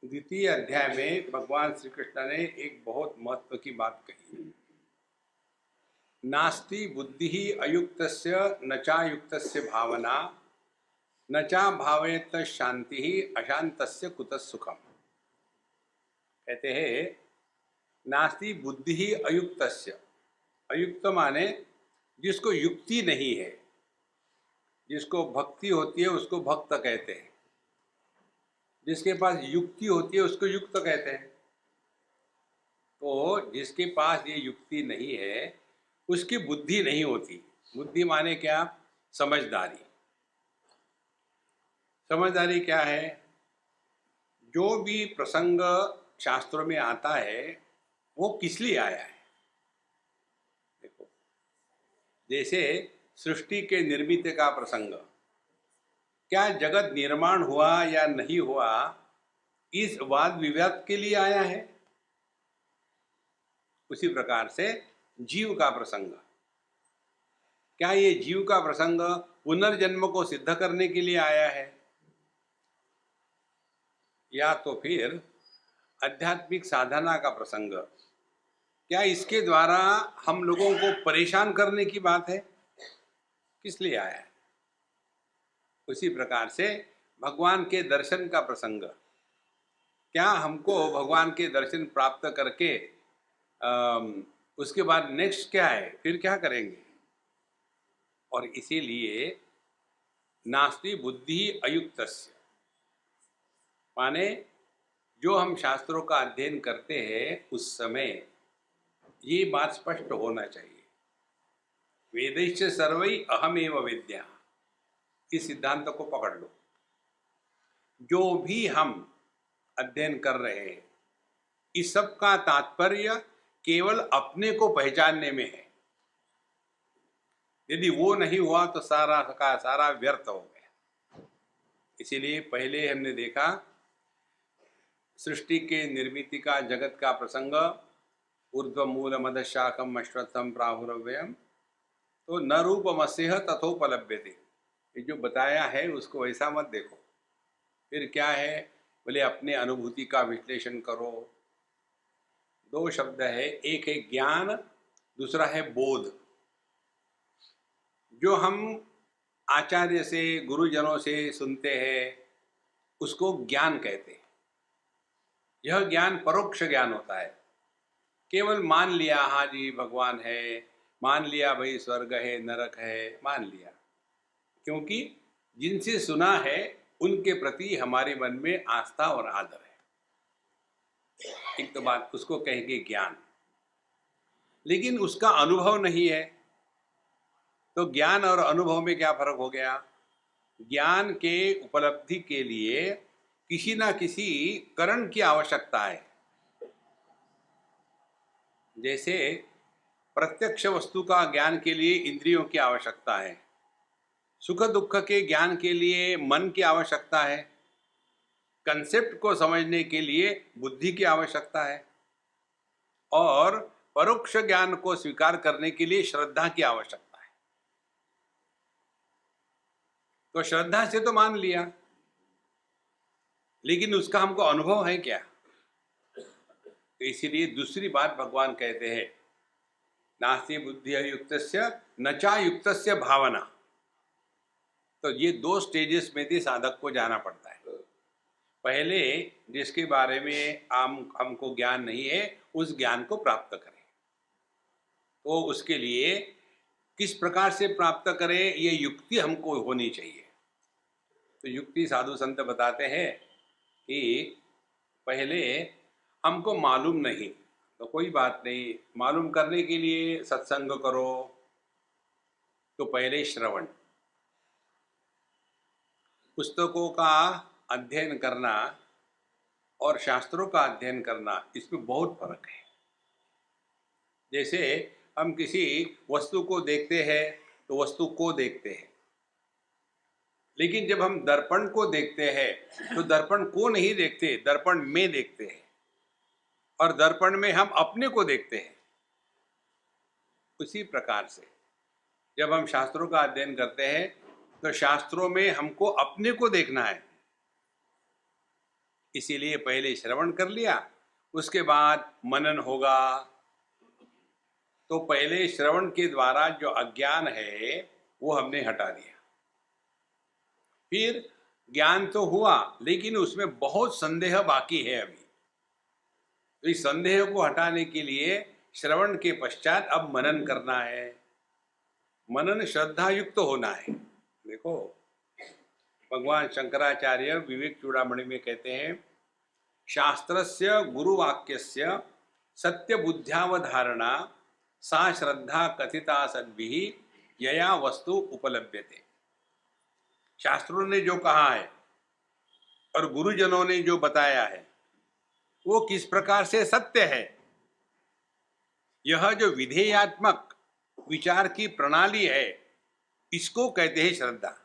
द्वितीय अध्याय में भगवान श्री कृष्ण ने एक बहुत महत्व की बात कही। नास्ति बुद्धि अयुक्तस्य न चायुक्तस्य भावना न चा भावेत शांति अशांतस्य कुतः सुखम। कहते हैं नास्ति बुद्धि अयुक्तस्य, अयुक्त माने जिसको युक्ति नहीं है, जिसको भक्ति होती है उसको भक्त कहते हैं, जिसके पास युक्ति होती है उसको युक्त कहते हैं। तो जिसके पास ये युक्ति नहीं है उसकी बुद्धि नहीं होती। बुद्धि माने क्या? समझदारी। समझदारी क्या है? जो भी प्रसंग शास्त्रों में आता है वो किस लिए आया है। देखो, जैसे सृष्टि के निर्मित का प्रसंग, क्या जगत निर्माण हुआ या नहीं हुआ इस वाद विवाद के लिए आया है। उसी प्रकार से जीव का प्रसंग, क्या ये जीव का प्रसंग पुनर्जन्म को सिद्ध करने के लिए आया है, या तो फिर आध्यात्मिक साधना का प्रसंग, क्या इसके द्वारा हम लोगों को परेशान करने की बात है, किस लिए आया है। उसी प्रकार से भगवान के दर्शन का प्रसंग, क्या हमको भगवान के दर्शन प्राप्त करके उसके बाद नेक्स्ट क्या है, फिर क्या करेंगे। और इसीलिए नास्ति बुद्धि अयुक्तस्य माने जो हम शास्त्रों का अध्ययन करते हैं उस समय ये बात स्पष्ट होना चाहिए, वेदैश्च सर्वै अहमेव विद्या। इस सिद्धांत को पकड़ लो। जो भी हम अध्ययन कर रहे हैं इस सब का तात्पर्य केवल अपने को पहचानने में है। यदि वो नहीं हुआ तो सारा का सारा व्यर्थ हो गया। इसीलिए पहले हमने देखा सृष्टि के निर्मिति का, जगत का प्रसंग, ऊर्ध्व मूल मद शाखम अश्वत्थम प्राहुरव्ययम, तो न रूपमस्यः तथोपलभ्यते। ये जो बताया है उसको ऐसा मत देखो। फिर क्या है, बोले अपने अनुभूति का विश्लेषण करो। दो शब्द है, एक है ज्ञान, दूसरा है बोध। जो हम आचार्य से, गुरुजनों से सुनते हैं उसको ज्ञान कहते हैं। यह ज्ञान परोक्ष ज्ञान होता है। केवल मान लिया, हाँ जी भगवान है, मान लिया भाई स्वर्ग है नरक है, मान लिया, क्योंकि जिनसे सुना है उनके प्रति हमारे मन में आस्था और आदर है। एक तो बात उसको कहेंगे ज्ञान, लेकिन उसका अनुभव नहीं है। तो ज्ञान और अनुभव में क्या फर्क हो गया? ज्ञान के उपलब्धि के लिए किसी ना किसी करण की आवश्यकता है। जैसे प्रत्यक्ष वस्तु का ज्ञान के लिए इंद्रियों की आवश्यकता है, सुख दुख के ज्ञान के लिए मन की आवश्यकता है, कंसेप्ट को समझने के लिए बुद्धि की आवश्यकता है, और परोक्ष ज्ञान को स्वीकार करने के लिए श्रद्धा की आवश्यकता है। तो श्रद्धा से तो मान लिया, लेकिन उसका हमको अनुभव है क्या? तो इसीलिए दूसरी बात भगवान कहते हैं नास्ति बुद्धि अयुक्तस्य न चायुक्तस्य भावना। तो ये दो स्टेजेस में भी साधक को जाना पड़ता है। पहले जिसके बारे में हमको ज्ञान नहीं है उस ज्ञान को प्राप्त करें। तो उसके लिए किस प्रकार से प्राप्त करें ये युक्ति हमको होनी चाहिए। तो युक्ति साधु संत बताते हैं कि पहले हमको मालूम नहीं तो कोई बात नहीं, मालूम करने के लिए सत्संग करो। तो पहले श्रवण, पुस्तकों का अध्ययन करना और शास्त्रों का अध्ययन करना, इसमें बहुत फर्क है। जैसे हम किसी वस्तु को देखते हैं तो वस्तु को देखते हैं, लेकिन जब हम दर्पण को देखते हैं तो दर्पण को नहीं देखते, दर्पण में देखते हैं, और दर्पण में हम अपने को देखते हैं। उसी प्रकार से जब हम शास्त्रों का अध्ययन करते हैं तो शास्त्रों में हमको अपने को देखना है, इसीलिए पहले श्रवण कर लिया, उसके बाद मनन होगा। तो पहले श्रवण के द्वारा जो अज्ञान है वो हमने हटा दिया। फिर ज्ञान तो हुआ, लेकिन उसमें बहुत संदेह बाकी है अभी। तो इस संदेह को हटाने के लिए श्रवण के पश्चात अब मनन करना है। मनन श्रद्धा युक्त होना है। देखो, भगवान शंकराचार्य विवेक चूड़ामणि में कहते हैं, शास्त्रस्य गुरुवाक्यस्य सत्य बुद्ध्यावधारणा सा श्रद्धा कथिता सद्भिः यया वस्तु उपलभ्यते। शास्त्रों ने जो कहा है और गुरुजनों ने जो बताया है वो किस प्रकार से सत्य है, यह जो विधेयात्मक विचार की प्रणाली है, इसको कहते हैं श्रद्धा।